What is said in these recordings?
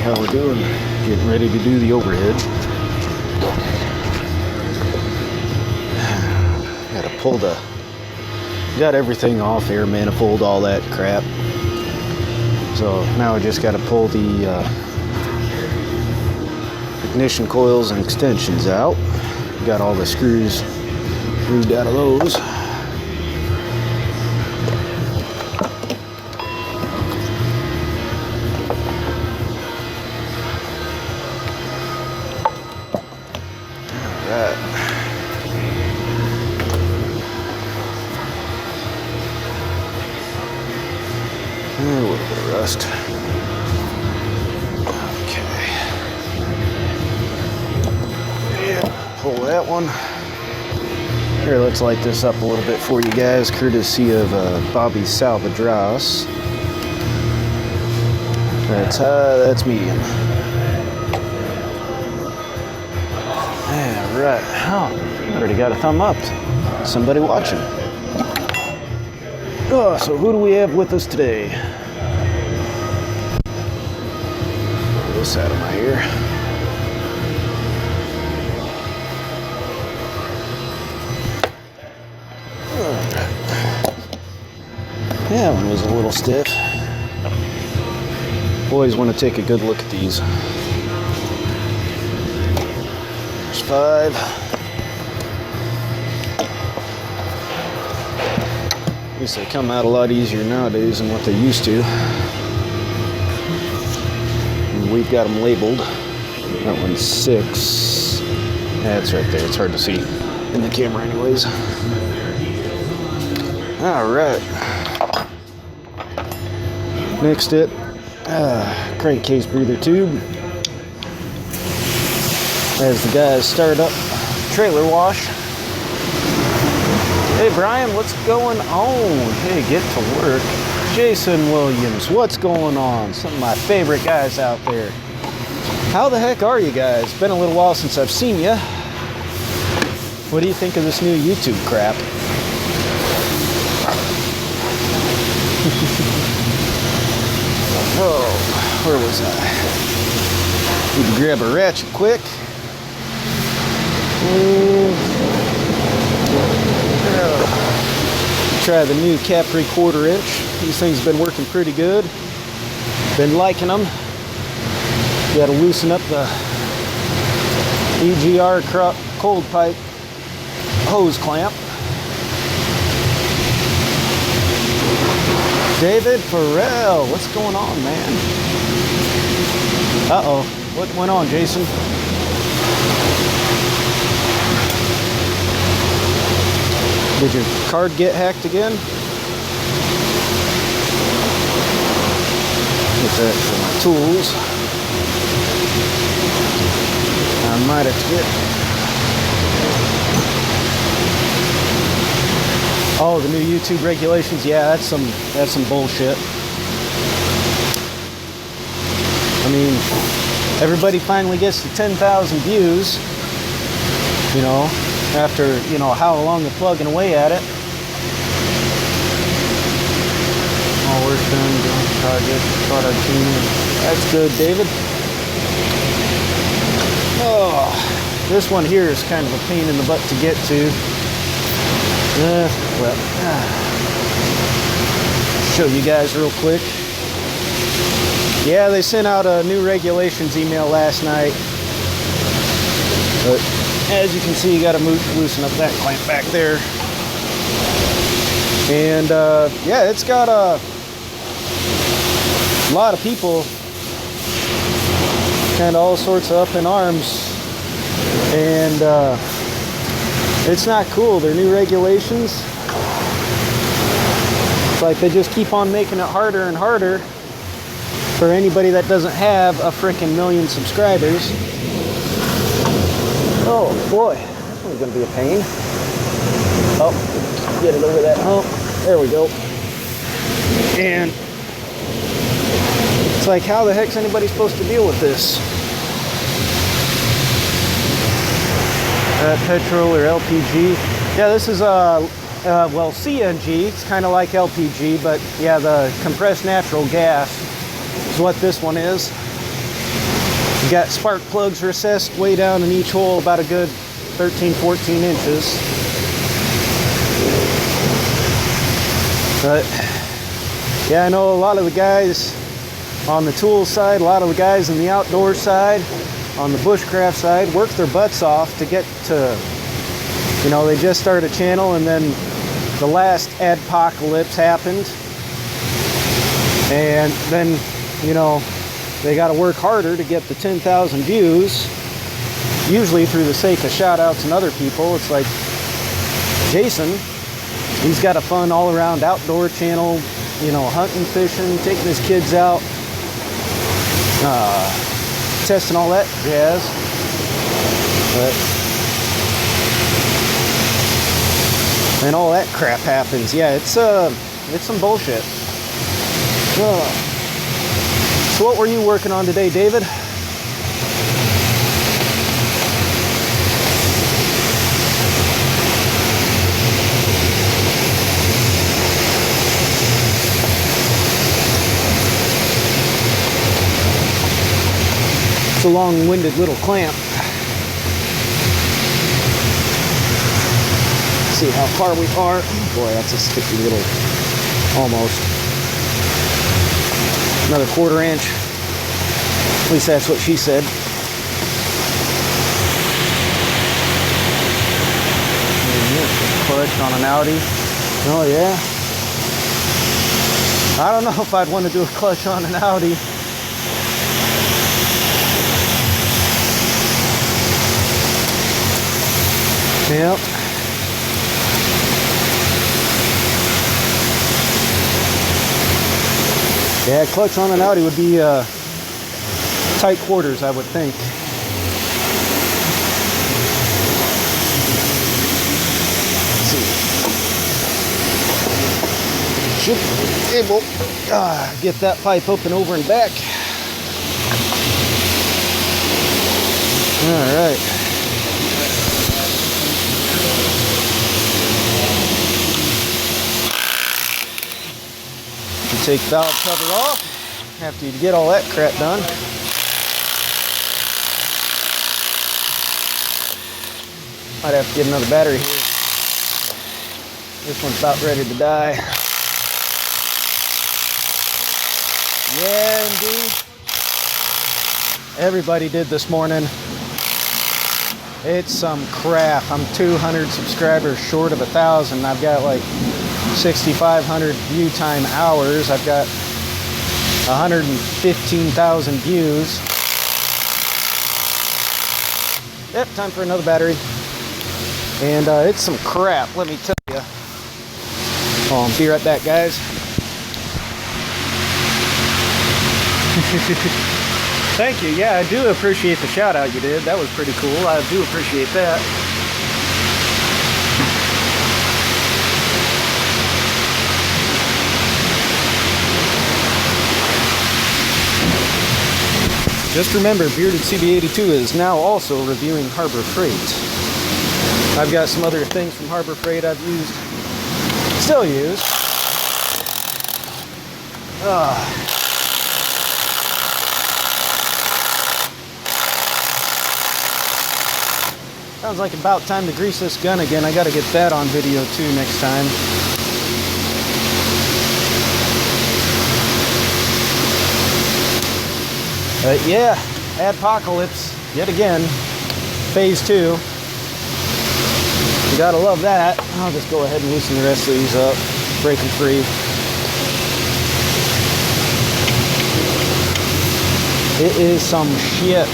how we're doing. Getting ready to do the overhead. Gotta pull got everything off, air manifold, all that crap. So now I just gotta pull the ignition coils and extensions out. Got all the screws removed out of those. A little bit of rust. Okay. Yeah, pull that one. Here, let's light this up a little bit for you guys, courtesy of Bobby's Salvage Ross. That's high, that's medium. Yeah, right. Oh, already got a thumb up. Somebody watching. Oh, so who do we have with us today? Pull this out of my ear. Yeah, that one was a little stiff. Always want to take a good look at these. There's 5. At least they come out a lot easier nowadays than what they used to. And we've got them labeled. That one's 6. Yeah, it's right there. It's hard to see in the camera anyways. Alright. Next it, crankcase breather tube. As the guys start up trailer wash. Hey Brian, what's going on? Hey, get to work. Jason Williams, what's going on? Some of my favorite guys out there. How the heck are you guys? Been a little while since I've seen you. What do you think of this new YouTube crap? Oh, where was I? Need to grab a ratchet quick. Try the new Capri 1/4 inch. These things have been working pretty good. Been liking them. Got to loosen up the EGR cold pipe hose clamp. David Farrell, what's going on, man? Uh-oh, what went on, Jason? Did your card get hacked again? Get that for my tools. I might have to get... Oh, the new YouTube regulations. Yeah, that's some bullshit. I mean, everybody finally gets to 10,000 views, you know, after, you know, how long they're plugging away at it. All work done, doing project, taught our team. That's good, David. Oh, this one here is kind of a pain in the butt to get to. Well, show you guys real quick. Yeah, they sent out a new regulations email last night. But as you can see, you got to loosen up that clamp back there. And yeah, it's got a lot of people kind of all sorts of up in arms. And it's not cool. They're new regulations. It's like they just keep on making it harder and harder for anybody that doesn't have a frickin' million subscribers. Oh boy, this one's gonna be a pain. Oh, get it over that hump. There we go. And it's like, how the heck's anybody supposed to deal with this? Petrol or LPG. Yeah, this is well, C.N.G. It's kind of like LPG, but yeah, the compressed natural gas is what this one is. You got spark plugs recessed way down in each hole, about a good 13-14 inches. But yeah, I know a lot of the guys on the tool side, a lot of the guys in the outdoor side, on the bushcraft side, work their butts off to get to, you know, they just started a channel and then the last adpocalypse happened. And then, you know, they got to work harder to get the 10,000 views, usually through the sake of shout outs and other people. It's like Jason, he's got a fun all around outdoor channel, you know, hunting, fishing, taking his kids out, testing all that jazz. But, and all that crap happens. Yeah, it's some bullshit. So what were you working on today, David? It's a long-winded little clamp. Let's see how far we are. Boy, that's a sticky little, almost. Another 1/4 inch. At least that's what she said. Clutch on an Audi. Oh yeah. I don't know if I'd want to do a clutch on an Audi. Yep. Yeah, clutch on an Audi would be tight quarters, I would think. Let's see. Should be able to get that pipe open over and back. All right. Take valve cover off after you get all that crap done. Might have to get another battery here. This one's about ready to die. Yeah, indeed. Everybody did this morning. It's some crap. I'm 200 subscribers short of 1,000. I've got like 6,500 view time hours. I've got 115,000 views. Yep, time for another battery. And it's some crap, let me tell you. Oh, be right back, guys. Thank you. Yeah, I do appreciate the shout out you did. That was pretty cool. I do appreciate that. Just remember, Bearded CB82 is now also reviewing Harbor Freight. I've got some other things from Harbor Freight I've used, still use. Sounds like about time to grease this gun again. I gotta get that on video too next time. Yeah, Adpocalypse, yet again, phase 2. You gotta love that. I'll just go ahead and loosen the rest of these up, break them free. It is some shit.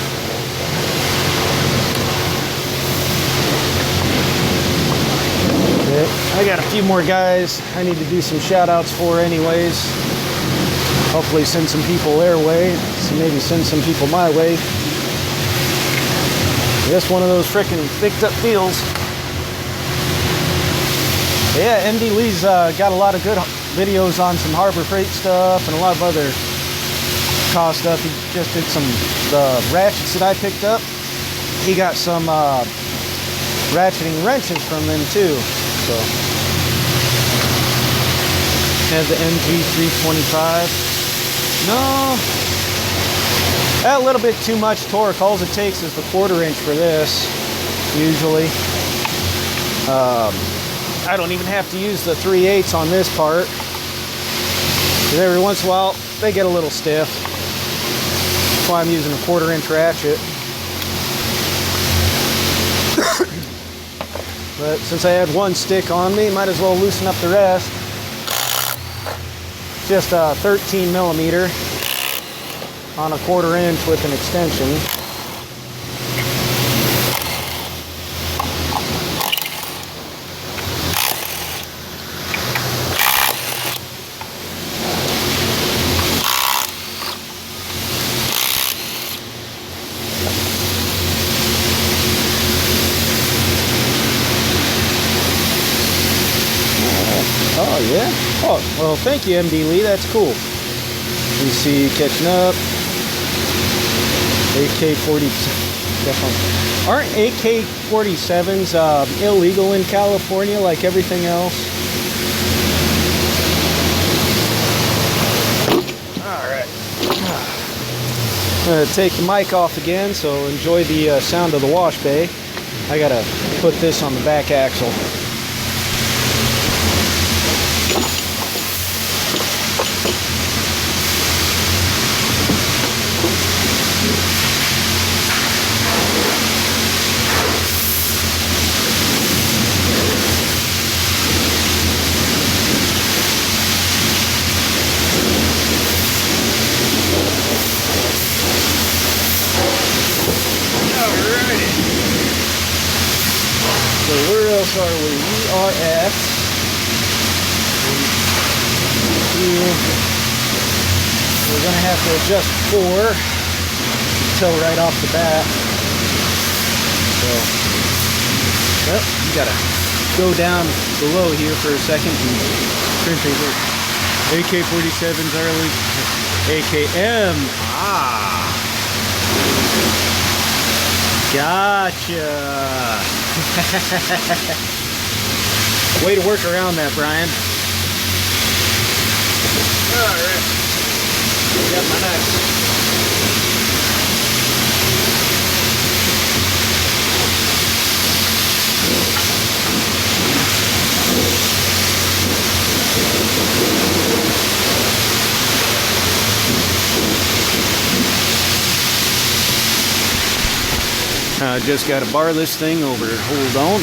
I got a few more guys I need to do some shout outs for anyways. Hopefully send some people their way. So maybe send some people my way. Just one of those frickin' picked up deals. Yeah, MD Lee's got a lot of good videos on some Harbor Freight stuff and a lot of other cost stuff. He just did some the ratchets that I picked up. He got some ratcheting wrenches from them too. So has the MG 325. No, A little bit too much torque. All it takes is the 1/4 inch for this, usually. I don't even have to use the 3/8 on this part. Because every once in a while, they get a little stiff. That's why I'm using a 1/4 inch ratchet. But since I had one stick on me, might as well loosen up the rest. Just a 13 millimeter on a 1/4 inch with an extension. Oh yeah? Oh, well thank you MD Lee, that's cool. You see you catching up. AK-47, definitely. Aren't AK-47s illegal in California like everything else? Alright. I'm going to take the mic off again, so enjoy the sound of the wash bay. I gotta put this on the back axle. So where else are we? We are at here. We're going to have to adjust 4 until right off the bat. So, well, you got to go down below here for a second and turn things over. AK-47s are illegal. AKM. Ah. Gotcha. Way to work around that, Brian. Alright. Got my knife. I just got to bar this thing over. Hold on.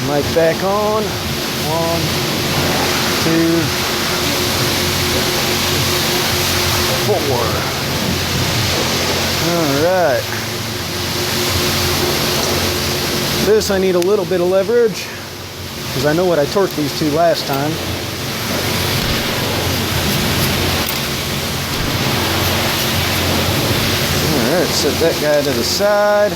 Mic back on. 1, 2. Alright. This I need a little bit of leverage because I know what I torqued these two last time. Alright, set that guy to the side.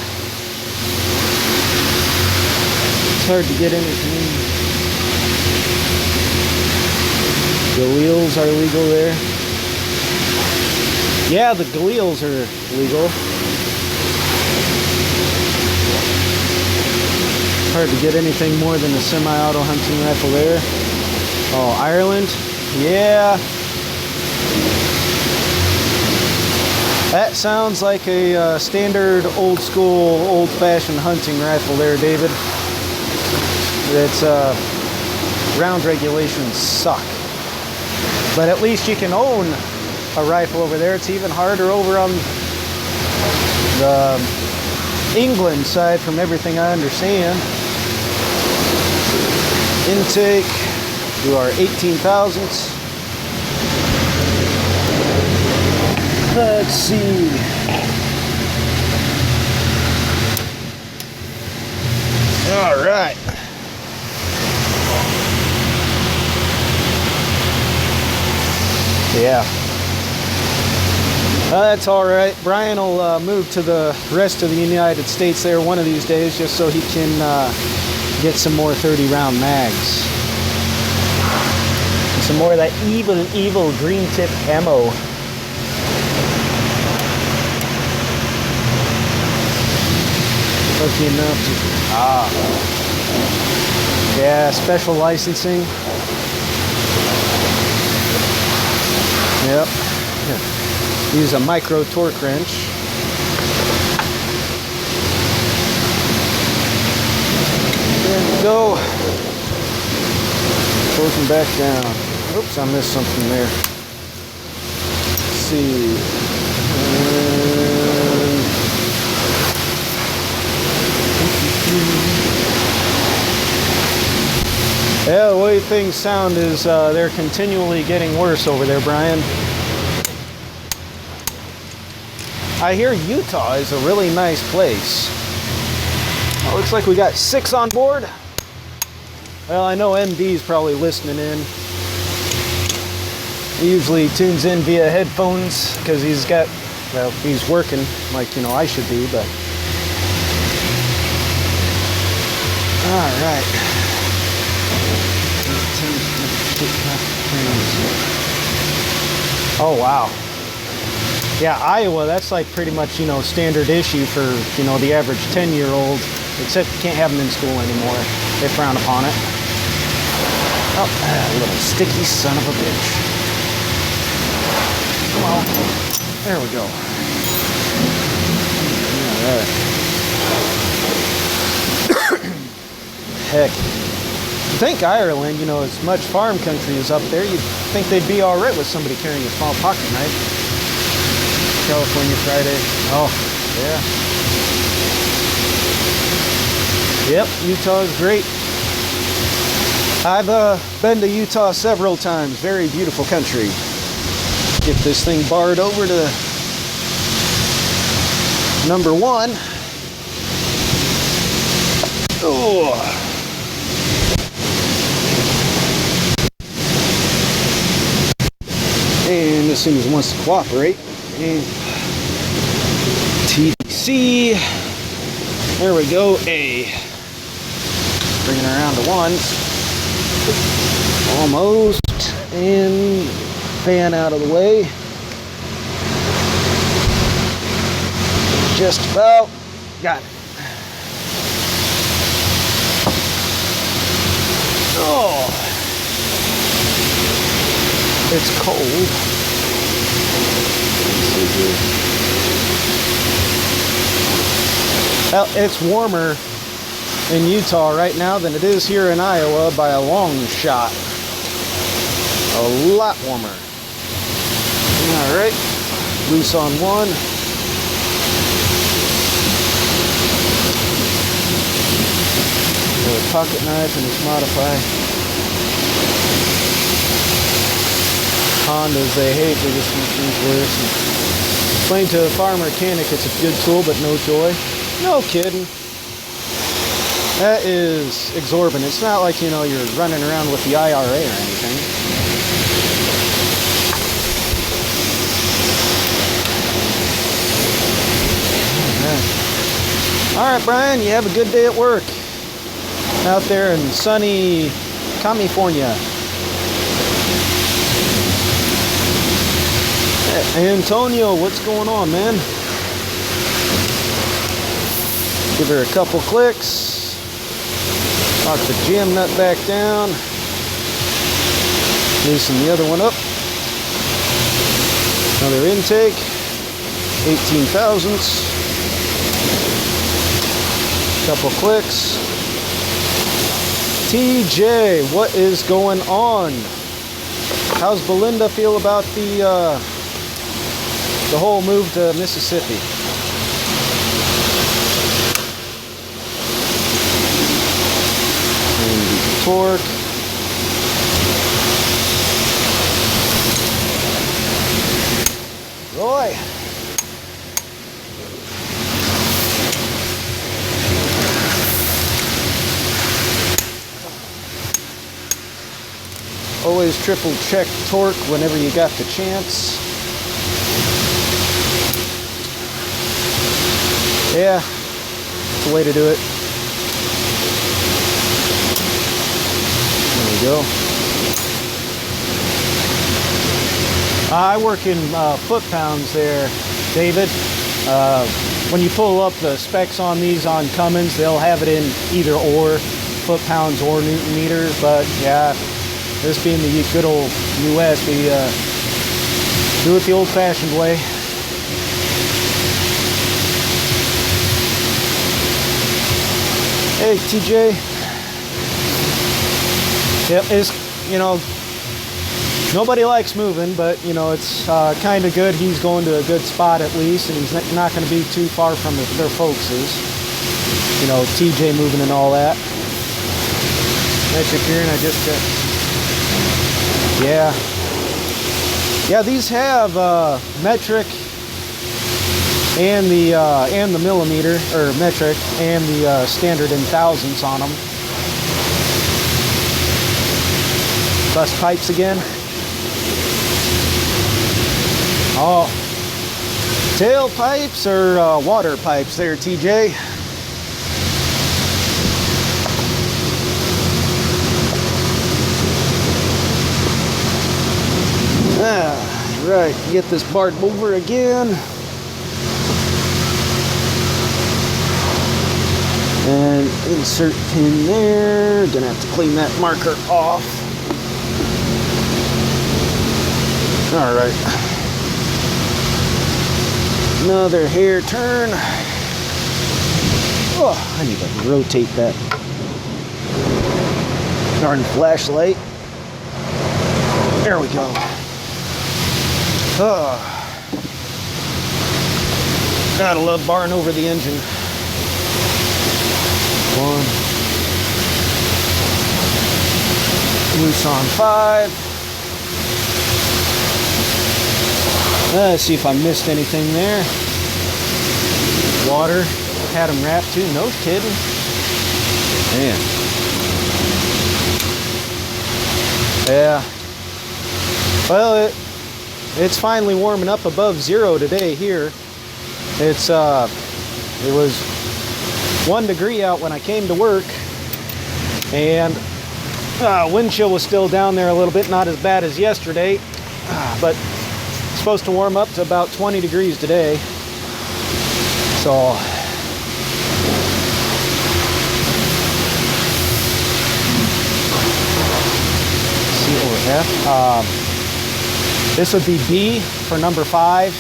It's hard to get anything. Galils are legal there. Yeah, the Galils are legal. Hard to get anything more than a semi-auto hunting rifle there. Oh, Ireland? Yeah. That sounds like a standard old school, old-fashioned hunting rifle there, David. It's round regulations suck. But at least you can own a rifle over there. It's even harder over on the England side from everything I understand. Intake, do our 18 thousandths. Let's see. All right. Yeah. That's all right. Brian will move to the rest of the United States there one of these days just so he can get some more 30-round mags. And some more of that evil green tip ammo. Lucky enough to... Yeah, special licensing. Yep. Use a micro torque wrench. There we go. Torquing back down. Oops, I missed something there. Let's see. Yeah, the way things sound is they're continually getting worse over there, Brian. I hear Utah is a really nice place. Well, looks like we got 6 on board. Well, I know MD's probably listening in. He usually tunes in via headphones because he's got, well, he's working like, you know, I should be, but. All right. Oh, wow. Yeah, Iowa, that's like pretty much, you know, standard issue for, you know, the average 10-year-old, except you can't have them in school anymore. They frown upon it. Oh, little sticky son of a bitch. Come on. There we go. All right. Heck. I think Ireland, you know, as much farm country is up there, you'd think they'd be all right with somebody carrying a small pocket knife. California Friday. Oh, yeah. Yep, Utah is great. I've been to Utah several times. Very beautiful country. Get this thing barred over to number 1. Oh. And as soon as it wants to cooperate, and TDC, there we go, A. Bring it around to 1. Almost. And fan out of the way. Just about. Got it. Oh. It's cold. Well, it's warmer in Utah right now than it is here in Iowa by a long shot. A lot warmer. All right, loose on 1. Got a pocket knife and it's modified. Hondas, they hate they just make things worse. Explain to a farm mechanic it's a good tool, but no joy. No kidding. That is exorbitant. It's not like, you know, you're running around with the IRA or anything. All right, Brian, you have a good day at work out there in sunny California. Antonio, what's going on, man? Give her a couple clicks. Lock the jam nut back down. Loosen the other one up. Another intake. 18 thousandths. Couple clicks. TJ, what is going on? How's Belinda feel about the whole move to Mississippi? torque. Roy. Always triple check torque whenever you got the chance. Yeah, it's the way to do it. There we go. I work in foot-pounds there, David. When you pull up the specs on these on Cummins, they'll have it in either or, foot-pounds or Newton meters. But yeah, this being the good old US, we do it the old-fashioned way. Hey, TJ. Yep, it's, you know, nobody likes moving, but, you know, it's kind of good. He's going to a good spot at least, and he's not going to be too far from their folks'. You know, TJ moving and all that. Metric here, and I just yeah, these have metric and the millimeter, or metric, and the standard in thousandths on them. Bust pipes again. Oh, tail pipes or water pipes there, TJ? Right, get this part over again. And insert pin there. Gonna have to clean that marker off. All right. Another hair turn. Oh, I need to rotate that darn flashlight. There we go. Oh. Gotta love barring over the engine. One. Loose on 5. Let's see if I missed anything there. Water. Had them wrapped too. No kidding. Man. Yeah. Well, it's finally warming up above 0 today here. It was 1 degree out when I came to work, and wind chill was still down there a little bit, not as bad as yesterday, but it's supposed to warm up to about 20 degrees today. So let's see what we have. This would be B for number 5.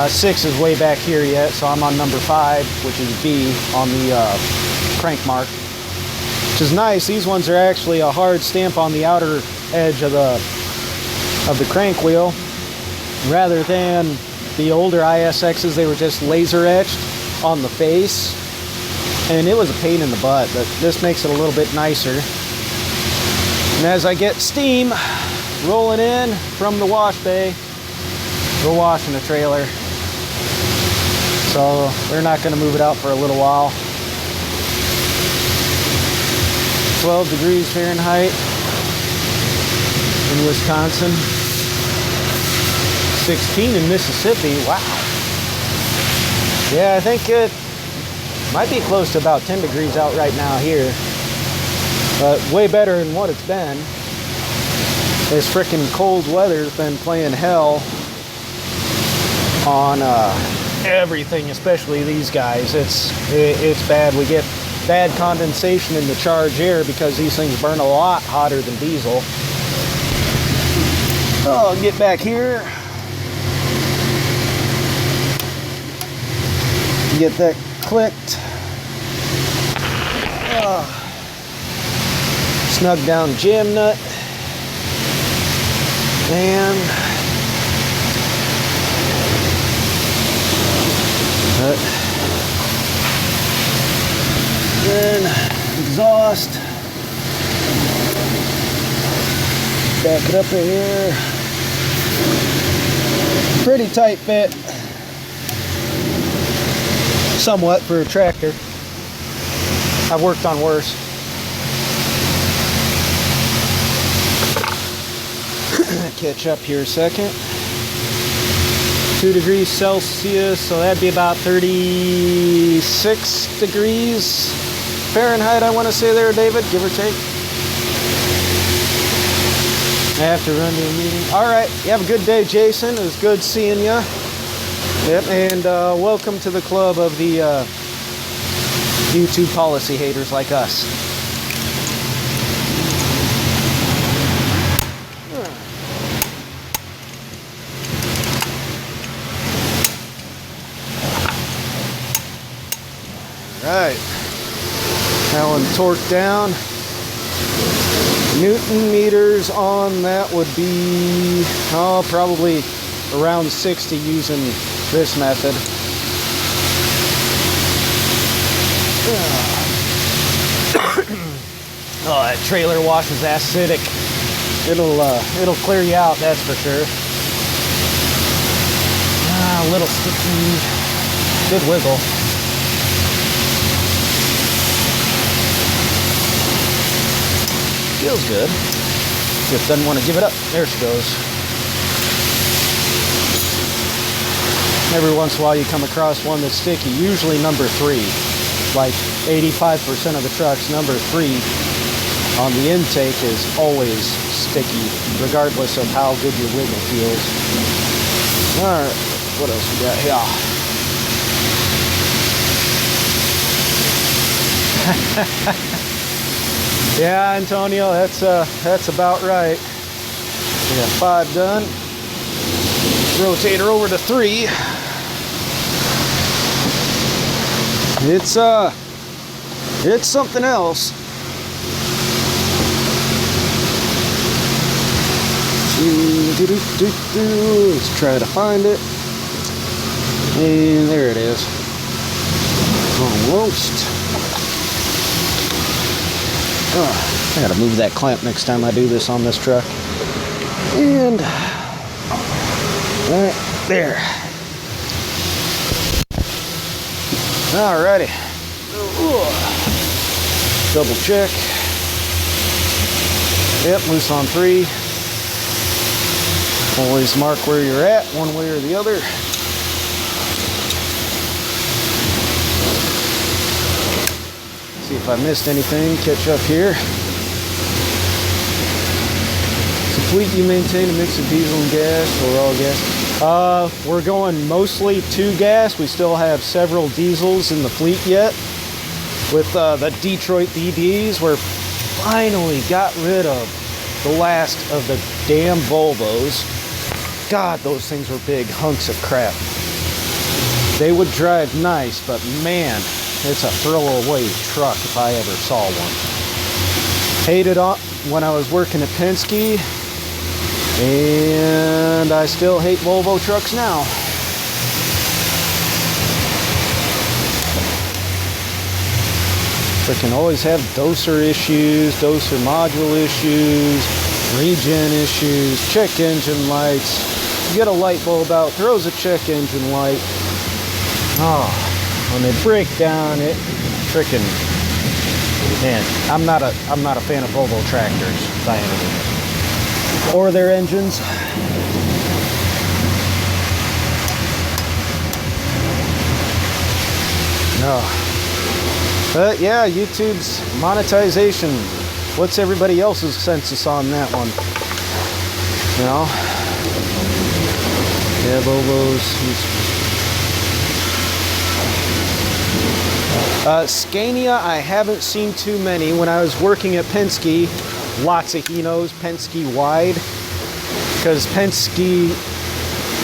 6 is way back here yet, so I'm on number 5, which is B on the crank mark, which is nice. These ones are actually a hard stamp on the outer edge of the crank wheel, rather than the older ISXs. They were just laser etched on the face, and it was a pain in the butt, but this makes it a little bit nicer. And as I get steam rolling in from the wash bay, we're washing the trailer, so we're not going to move it out for a little while. 12 degrees Fahrenheit in Wisconsin, 16 in Mississippi. Wow. Yeah, I think it might be close to about 10 degrees out right now here, but way better than what it's been. This frickin' cold weather's been playing hell on everything, especially these guys. It's bad. We get bad condensation in the charge air because these things burn a lot hotter than diesel. Oh, I'll get back here. Get that clicked. Snug down jam nut. And then exhaust. Back it up in here. Pretty tight fit. Somewhat for a tractor. I've worked on worse. Catch up here a second. 2 degrees Celsius, so that'd be about 36 degrees Fahrenheit, I want to say there, David, give or take. I have to run to a meeting. All right, you have a good day, Jason. It was good seeing you. Yep, and welcome to the club of the YouTube policy haters like us. Right, that one torqued down. Newton meters on that would be, oh, probably around 60 using this method. Oh, that trailer wash is acidic. It'll clear you out, that's for sure. A little sticky, good wiggle. Feels good. Just doesn't want to give it up. There she goes. Every once in a while you come across one that's sticky, usually number 3. Like 85% of the trucks, number 3 on the intake is always sticky, regardless of how good your wiggle feels. Alright, what else we got here? Yeah, Antonio, that's about right. We got 5 done. Rotate her over to 3. It's something else. Let's try to find it. And there it is. Almost. Oh, I gotta move that clamp next time I do this on this truck. And right there. Alrighty. Double check. Yep, loose on 3. Always mark where you're at, one way or the other. See if I missed anything. Catch up here. So fleet, you maintain a mix of diesel and gas or all gas? We're going mostly to gas. We still have several diesels in the fleet yet. With the Detroit DDs, we're finally got rid of the last of the damn Volvos. God, those things were big hunks of crap. They would drive nice, but man, it's a throwaway truck if I ever saw one. Hated it when I was working at Penske, and I still hate Volvo trucks now. Freaking always have doser issues, doser module issues, regen issues, check engine lights. You get a light bulb out, throws a check engine light. Oh, when they break down, it freaking, man, I'm not a fan of Volvo tractors by any means, or their engines. No. But yeah, YouTube's monetization. What's everybody else's census on that one? You know? Yeah, Volvos. Scania, I haven't seen too many. When I was working at Penske, lots of Hinos, Penske wide, because Penske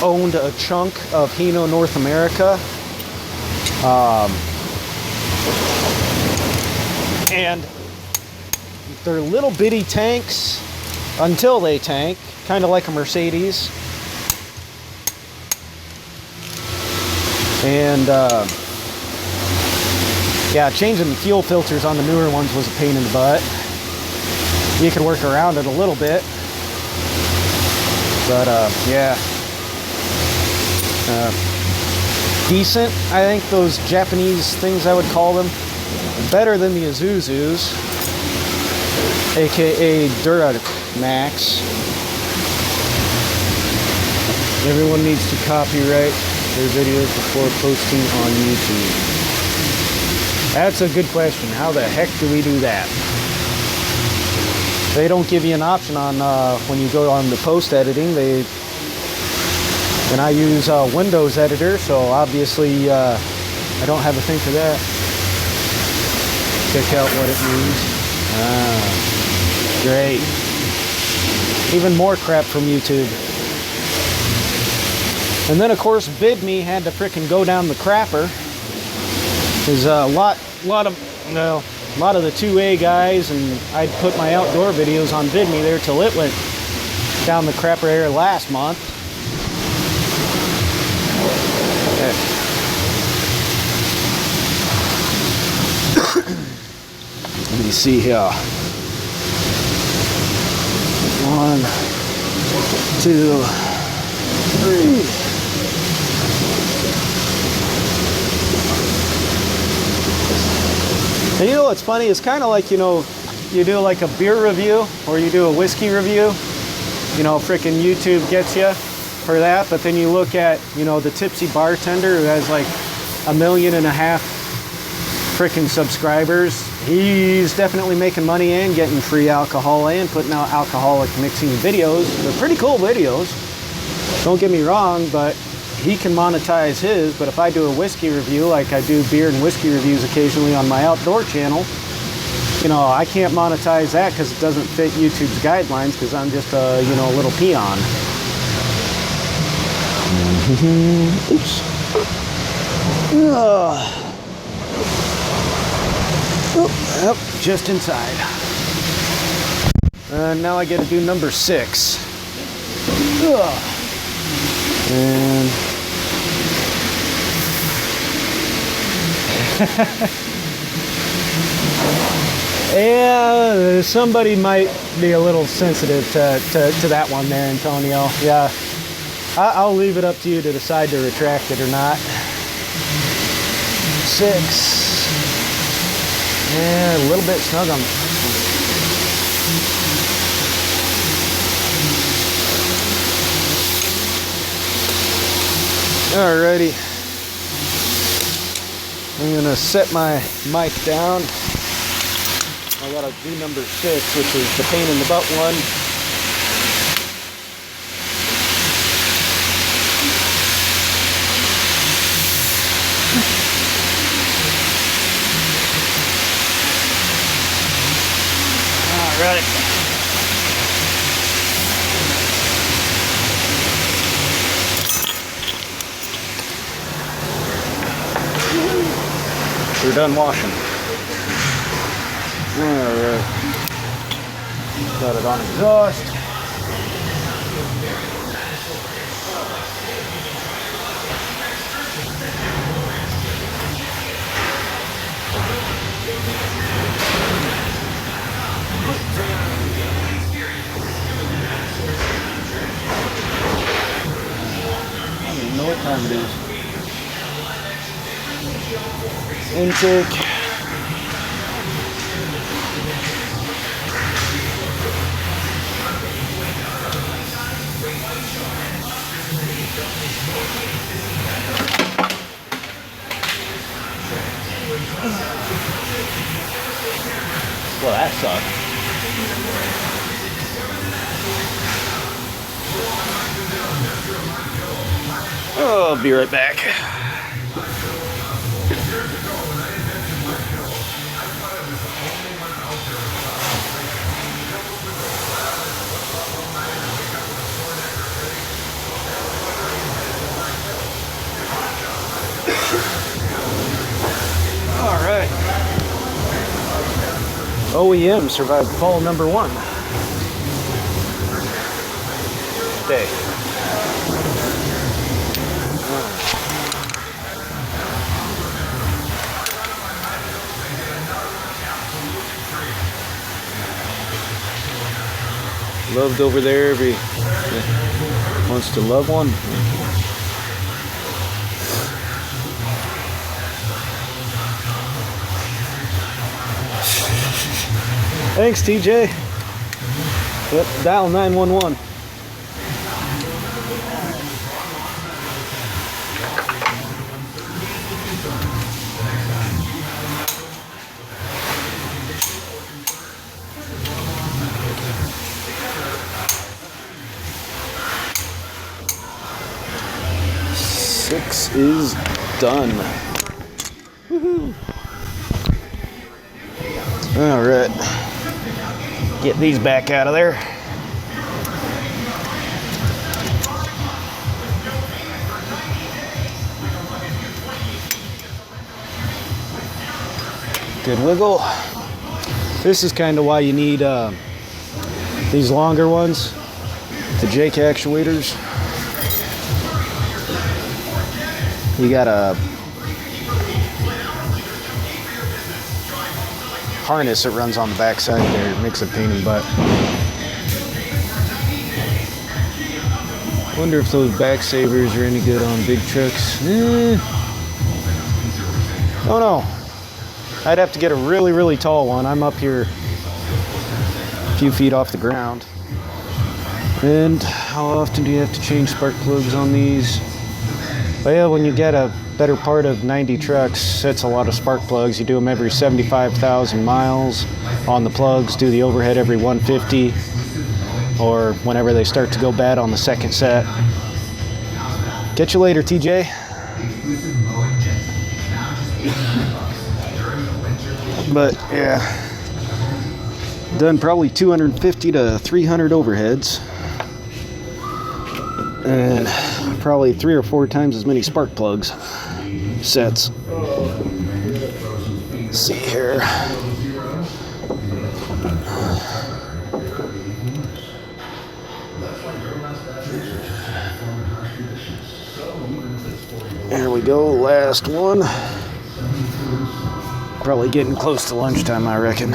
owned a chunk of Hino North America. And they're little bitty tanks until they tank, kind of like a Mercedes. And yeah, changing the fuel filters on the newer ones was a pain in the butt. You could work around it a little bit, But yeah, decent. I think those Japanese things, I would call them, better than the Isuzus, aka Duramax. Everyone needs to copyright their videos before posting on YouTube. That's a good question. How the heck do we do that? They don't give you an option on when you go on the post editing. And I use Windows Editor, so obviously I don't have a thing for that. Check out what it means. Great. Even more crap from YouTube. And then of course BidMe had to frickin' go down the crapper. There's a lot of the 2A guys, and I'd put my outdoor videos on BidMe there till it went down the crapper there last month. Okay. Let me see here. 1, 2, 3. And you know what's funny? It's kind of like, you know, you do like a beer review or you do a whiskey review. You know, frickin' YouTube gets you for that. But then you look at, you know, the tipsy bartender who has like 1.5 million frickin' subscribers. He's definitely making money and getting free alcohol and putting out alcoholic mixing videos. They're pretty cool videos. Don't get me wrong, but he can monetize his. But if I do a whiskey review, like I do beer and whiskey reviews occasionally on my outdoor channel, you know, I can't monetize that because it doesn't fit YouTube's guidelines, because I'm just a, you know, a little peon. Oops. Oh, yep, just inside. Now I get to do number 6. And yeah, somebody might be a little sensitive to that one there, Antonio. Yeah, I'll leave it up to you to decide to retract it or not. 6. Yeah, a little bit snug on this one. Alrighty. I'm gonna set my mic down. I gotta do number 6, which is the pain in the butt one. Alright. We're done washing. Alright. Got it on exhaust. I don't even know what time it is. Intake. Well, that sucks. Oh, I'll be right back. All right. OEM survived fall number 1. Day. Loved over there. Every wants to love one. Thanks, TJ. Yep, dial 911. Six is done. Woohoo! All right. Get these back out of there. Good wiggle. This is kind of why you need these longer ones, the Jake actuators. You got a harness that runs on the back side there. It makes a pain in the butt. Wonder if those back savers are any good on big trucks. Oh no. I'd have to get a really, really tall one. I'm up here a few feet off the ground. And how often do you have to change spark plugs on these? Well, when you get a better part of 90 trucks, that's a lot of spark plugs. You do them every 75,000 miles on the plugs, do the overhead every 150, or whenever they start to go bad on the second set. Catch you later, TJ. But yeah, done probably 250 to 300 overheads. And probably 3 or 4 times as many spark plugs sets. Let's see here. There we go, last one. Probably getting close to lunchtime, I reckon.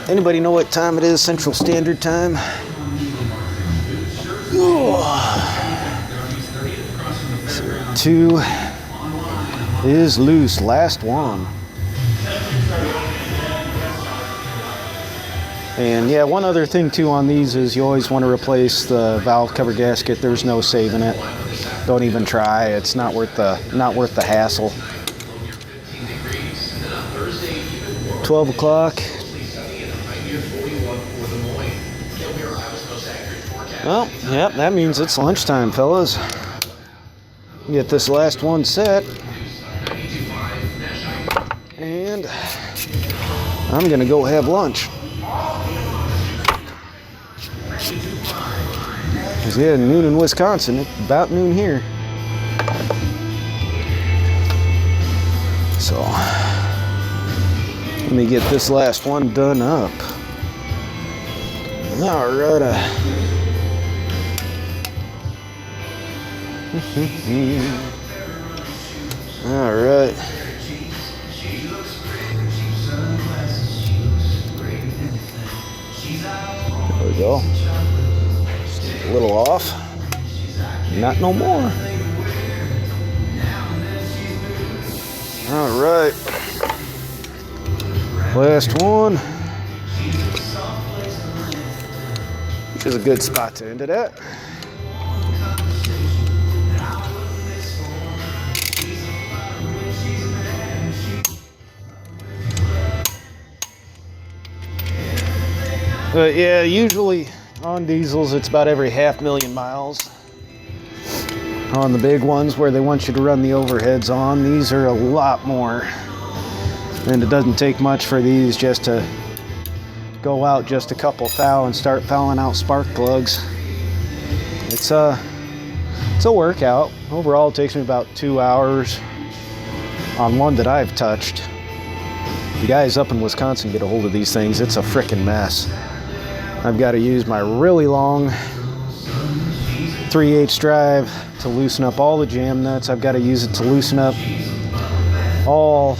Anybody know what time it is, Central Standard Time? Ooh. 2 is loose, last one. And yeah, one other thing too on these is you always want to replace the valve cover gasket. There's no saving it. Don't even try. It's not worth the hassle. 12 o'clock. Well, yep, that means it's lunchtime, fellas. Get this last one set. And I'm gonna go have lunch. Cause yeah, noon in Wisconsin, it's about noon here. So, let me get this last one done up. Alright. Alright. There we go. Just a little off. Not no more. Alright. Last one. Which is a good spot to end it at. But yeah, usually on diesels it's about every 500,000 miles. On the big ones where they want you to run the overheads on, these are a lot more. And it doesn't take much for these just to go out just a couple thou and start fouling out spark plugs. It's a workout. Overall it takes me about 2 hours on one that I've touched. The guys up in Wisconsin get a hold of these things, it's a frickin' mess. I've got to use my really long 3/8 drive to loosen up all the jam nuts. I've got to use it to loosen up all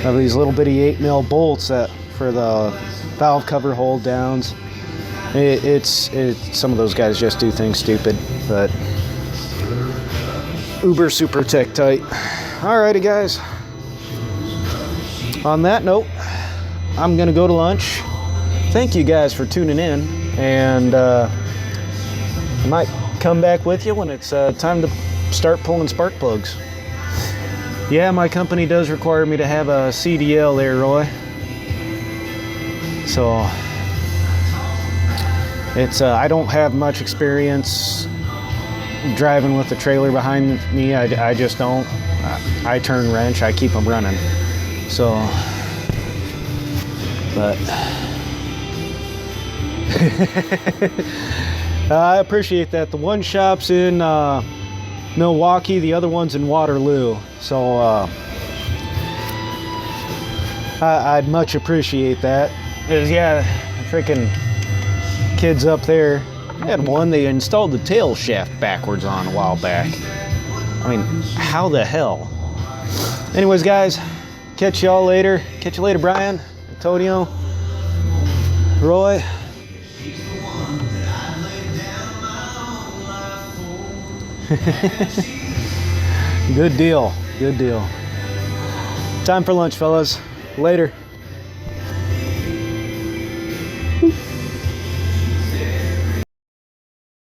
of these little bitty 8mm bolts that for the valve cover hold downs. It's some of those guys just do things stupid, but uber super tech tight. Alrighty guys, on that note, I'm gonna go to lunch. Thank you guys for tuning in, and I might come back with you when it's time to start pulling spark plugs. Yeah, my company does require me to have a CDL there, Roy. So it's I don't have much experience driving with the trailer behind me. I just don't. I turn wrench, I keep them running. So, but I appreciate that. The one shop's in Milwaukee, the other one's in Waterloo. So I'd much appreciate that. 'Cause yeah, freaking kids up there had one they installed the tail shaft backwards on a while back. I mean, how the hell? Anyways, guys, catch y'all later. Catch you later, Brian, Antonio, Roy. Good deal. Good deal. Time for lunch, fellas. Later.